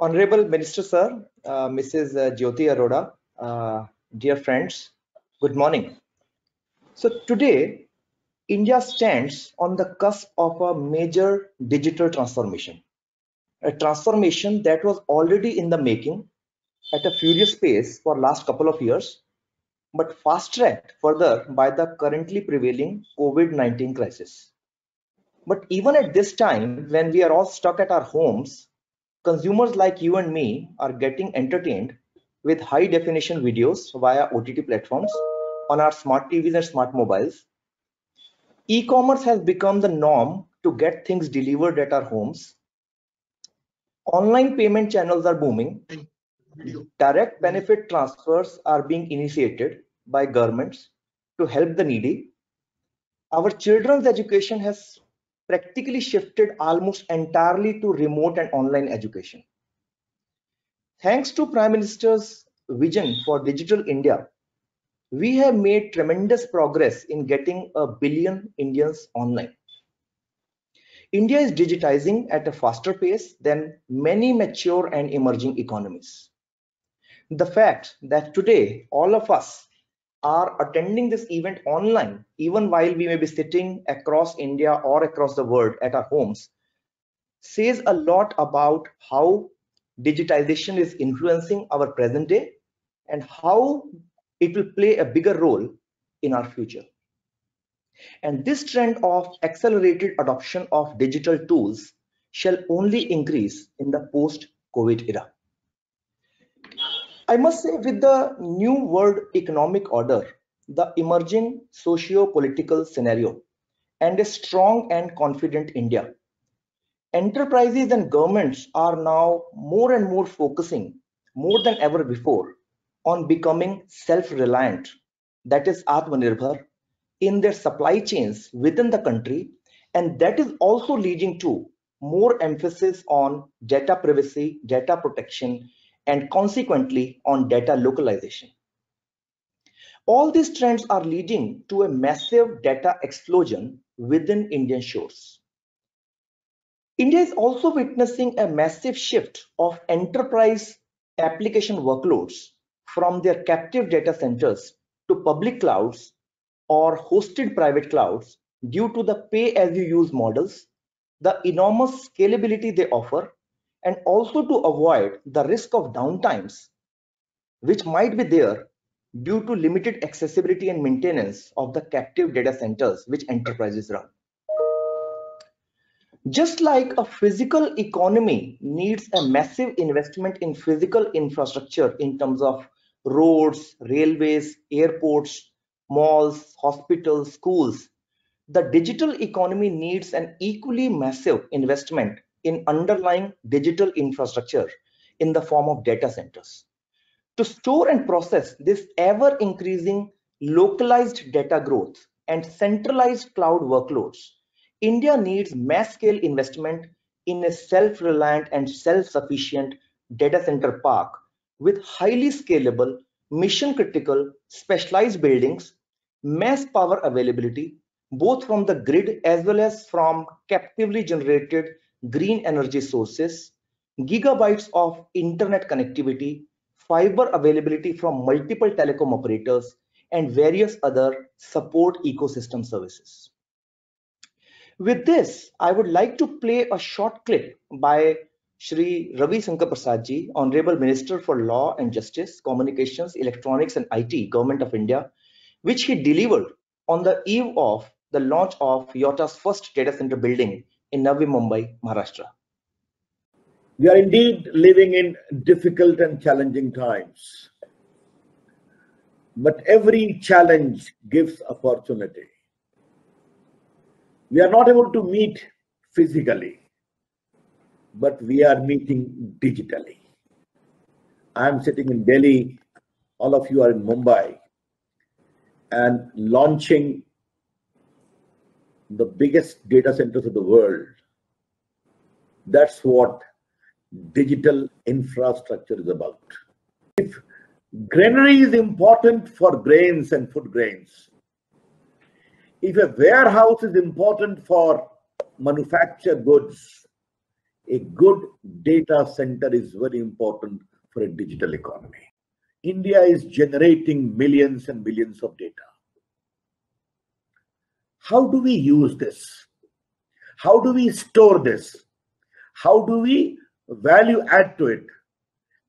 Honorable Minister Sir, Mrs. Jyoti Arora, dear friends, good morning. So today, India stands on the cusp of a major digital transformation, a transformation that was already in the making at a furious pace for last couple of years, but fast-tracked further by the currently prevailing COVID-19 crisis. But even at this time, when we are all stuck at our homes, consumers like you and me are getting entertained with high definition videos via OTT platforms on our smart TVs and smart mobiles. E-commerce has become the norm to get things delivered at our homes. Online payment channels are booming. Direct benefit transfers are being initiated by governments to help the needy. Our children's education has practically shifted almost entirely to remote and online education. Thanks to Prime Minister's vision for Digital India, we have made tremendous progress in getting a billion Indians online. India is digitizing at a faster pace than many mature and emerging economies. The fact that today all of us are attending this event online, even while we may be sitting across India or across the world at our homes, says a lot about how digitization is influencing our present day and how it will play a bigger role in our future. And this trend of accelerated adoption of digital tools shall only increase in the post-COVID era. I must say, with the new world economic order, the emerging socio-political scenario, and a strong and confident India, enterprises and governments are now more and more focusing, more than ever before, on becoming self-reliant, that is Atmanirbhar, in their supply chains within the country, and that is also leading to more emphasis on data privacy, data protection, and consequently on data localization. All these trends are leading to a massive data explosion within Indian shores. India is also witnessing a massive shift of enterprise application workloads from their captive data centers to public clouds or hosted private clouds due to the pay-as-you-use models, the enormous scalability they offer, and also to avoid the risk of downtimes which might be there due to limited accessibility and maintenance of the captive data centers which enterprises run. Just like a physical economy needs a massive investment in physical infrastructure in terms of roads, railways, airports, malls, hospitals, schools, the digital economy needs an equally massive investment in underlying digital infrastructure in the form of data centers. To store and process this ever increasing localized data growth and centralized cloud workloads, India needs mass scale investment in a self-reliant and self-sufficient data center park with highly scalable, mission critical, specialized buildings, mass power availability, both from the grid as well as from captively generated green energy sources, gigabytes of internet connectivity, fiber availability from multiple telecom operators, and various other support ecosystem services. With this, I would like to play a short clip by Shri Ravi Shankar Prasad ji, Honorable Minister for Law and Justice, Communications, Electronics and IT, Government of India, which he delivered on the eve of the launch of Yota's first data center building in Navi Mumbai, Maharashtra. We are indeed living in difficult and challenging times. But every challenge gives opportunity. We are not able to meet physically, but we are meeting digitally. I am sitting in Delhi, all of you are in Mumbai, and launching the biggest data centers of the world. That's what digital infrastructure is about. If granary is important for grains and food grains, if a warehouse is important for manufactured goods, A good data center is very important for a digital economy. India is generating millions and millions of data. How do we use this? How do we store this? How do we value add to it?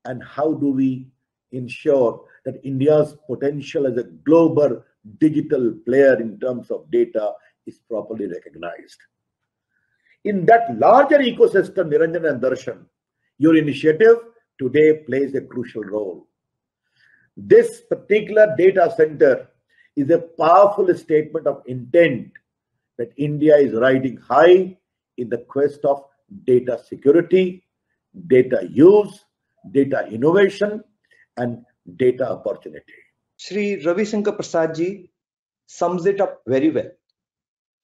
And how do we ensure that India's potential as a global digital player in terms of data is properly recognized? In that larger ecosystem, Niranjan and Darshan, your initiative today plays a crucial role. This particular data center is a powerful statement of intent that India is riding high in the quest of data security, data use, data innovation, and data opportunity. Shri Ravi Shankar Prasad ji sums it up very well.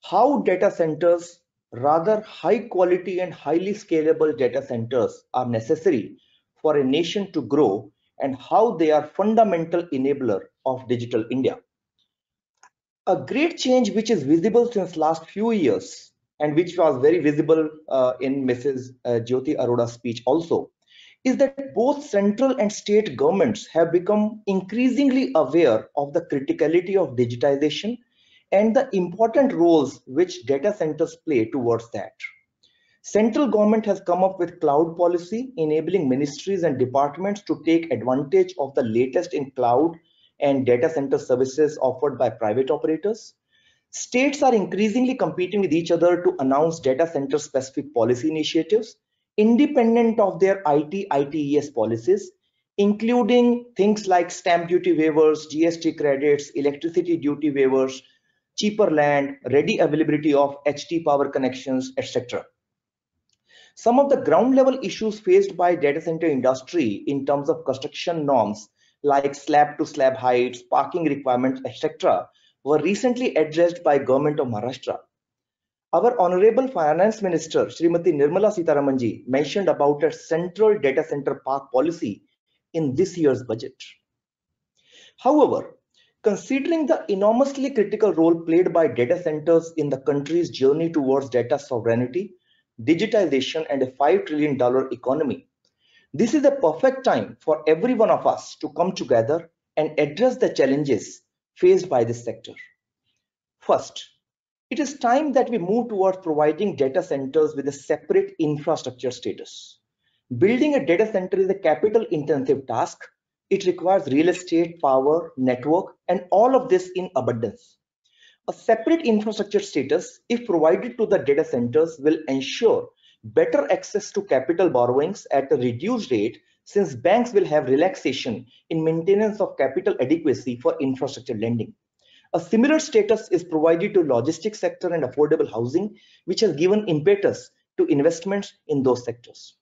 How data centers, rather high quality and highly scalable data centers, are necessary for a nation to grow, and how they are fundamental enabler of digital India. A great change which is visible since last few years, and which was very visible in Mrs. Jyoti Arrora's speech also, is that both central and state governments have become increasingly aware of the criticality of digitization and the important roles which data centers play towards that. Central government has come up with cloud policy enabling ministries and departments to take advantage of the latest in cloud and data center services offered by private operators. States are increasingly competing with each other to announce data center specific policy initiatives independent of their ITES policies, including things like stamp duty waivers, GST credits, electricity duty waivers, cheaper land, ready availability of HT power connections, etc. Some of the ground level issues faced by data center industry in terms of construction norms like slab to slab heights, parking requirements, etc. were recently addressed by Government of Maharashtra. Our Honorable Finance Minister Srimati Nirmala Sitharamanji mentioned about a central data center park policy in this year's budget. However, considering the enormously critical role played by data centers in the country's journey towards data sovereignty, digitization, and a $5 trillion economy, this is a perfect time for every one of us to come together and address the challenges faced by this sector. First, it is time that we move towards providing data centers with a separate infrastructure status. Building a data center is a capital intensive task. It requires real estate, power, network, and all of this in abundance. A separate infrastructure status, if provided to the data centers, will ensure better access to capital borrowings at a reduced rate, since banks will have relaxation in maintenance of capital adequacy for infrastructure lending. A similar status is provided to logistics sector and affordable housing, which has given impetus to investments in those sectors.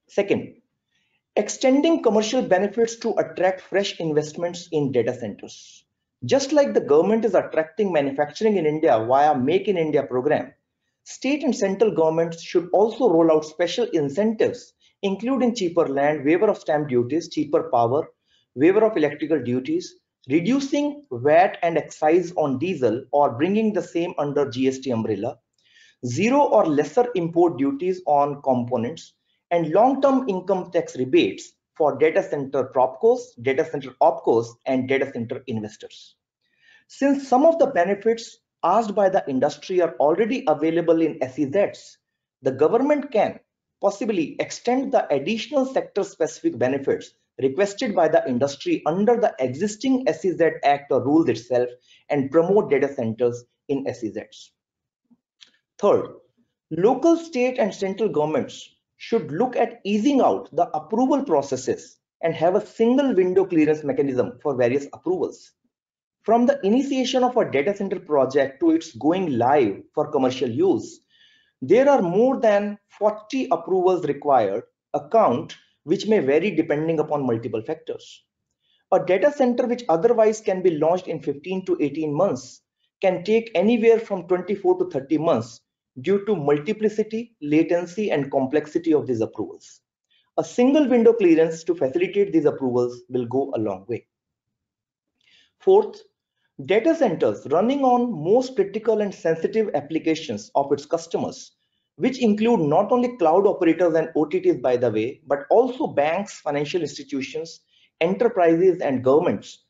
Second, extending commercial benefits to attract fresh investments in data centers. Just like the government is attracting manufacturing in India via Make in India program, state and central governments should also roll out special incentives, including cheaper land, waiver of stamp duties, cheaper power, waiver of electrical duties, reducing VAT and excise on diesel or bringing the same under GST umbrella, zero or lesser import duties on components, and long-term income tax rebates for data center propcos, data center opcos, and data center investors. Since some of the benefits asked by the industry are already available in SEZs, the government can possibly extend the additional sector-specific benefits requested by the industry under the existing SEZ Act or rules itself and promote data centers in SEZs. Third, local, state, and central governments should look at easing out the approval processes and have a single window clearance mechanism for various approvals. From the initiation of a data center project to its going live for commercial use, there are more than 40 approvals required, a count which may vary depending upon multiple factors. A data center which otherwise can be launched in 15 to 18 months can take anywhere from 24 to 30 months due to multiplicity, latency, and complexity of these approvals. A single window clearance to facilitate these approvals will go a long way. Fourth, data centers running on most critical and sensitive applications of its customers which include not only cloud operators and OTTs, by the way, but also banks, financial institutions, enterprises, and governments,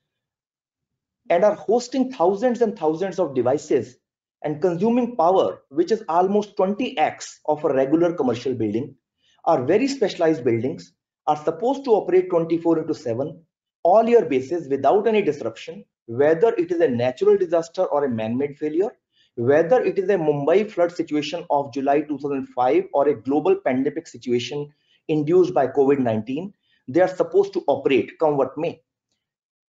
and are hosting thousands and thousands of devices and consuming power, which is almost 20x of a regular commercial building, are very specialized buildings, are supposed to operate 24/7, all year basis without any disruption, whether it is a natural disaster or a man-made failure, whether it is a Mumbai flood situation of July 2005 or a global pandemic situation induced by COVID-19, they are supposed to operate, come what may.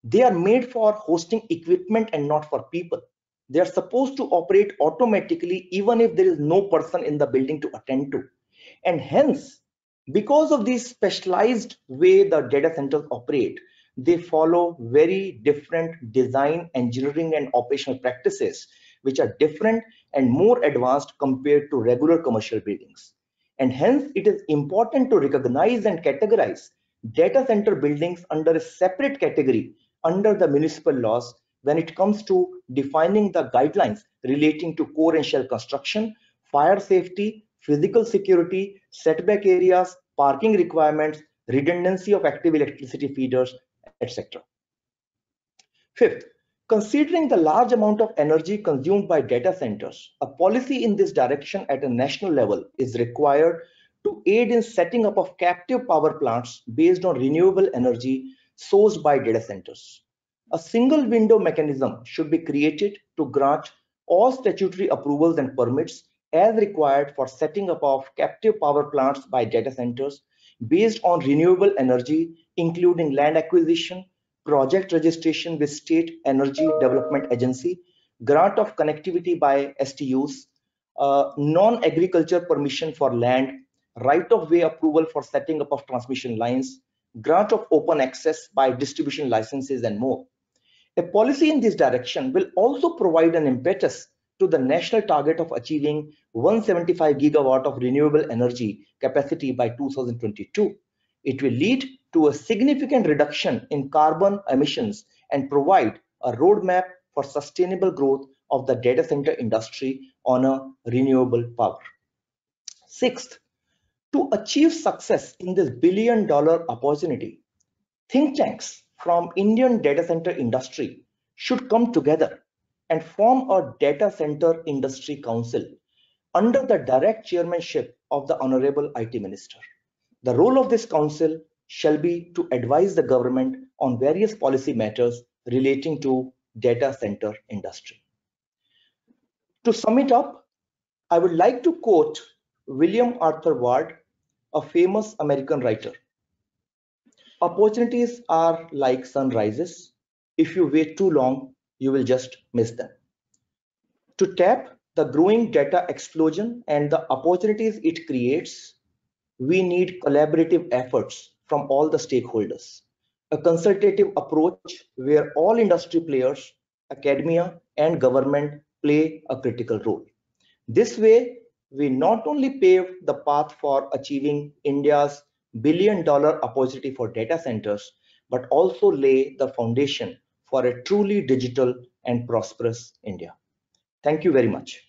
They are made for hosting equipment and not for people. They are supposed to operate automatically even if there is no person in the building to attend to. And hence, because of this specialized way the data centers operate, they follow very different design, engineering, and operational practices, which are different and more advanced compared to regular commercial buildings. And hence, it is important to recognize and categorize data center buildings under a separate category under the municipal laws when it comes to defining the guidelines relating to core and shell construction, fire safety, physical security, setback areas, parking requirements, redundancy of active electricity feeders, etc. Fifth, considering the large amount of energy consumed by data centers, a policy in this direction at a national level is required to aid in setting up of captive power plants based on renewable energy sourced by data centers. A single window mechanism should be created to grant all statutory approvals and permits as required for setting up of captive power plants by data centers based on renewable energy, including land acquisition, project registration with State Energy Development Agency, grant of connectivity by STUs, non-agriculture permission for land, right-of-way approval for setting up of transmission lines, grant of open access by distribution licenses, and more. A policy in this direction will also provide an impetus to the national target of achieving 175 gigawatt of renewable energy capacity by 2022. It will lead to a significant reduction in carbon emissions and provide a roadmap for sustainable growth of the data center industry on a renewable power. Sixth, to achieve success in this billion-dollar opportunity, think tanks from Indian data center industry should come together and form a data center industry council under the direct chairmanship of the Honorable IT Minister. The role of this council shall be to advise the government on various policy matters relating to data center industry. To sum it up, I would like to quote William Arthur Ward, a famous American writer. Opportunities are like sunrises. If you wait too long, you will just miss them. To tap the growing data explosion and the opportunities it creates, we need collaborative efforts from all the stakeholders. A consultative approach where all industry players, academia, and government play a critical role. This way, we not only pave the path for achieving India's billion-dollar opportunity for data centers, but also lay the foundation for a truly digital and prosperous India. Thank you very much.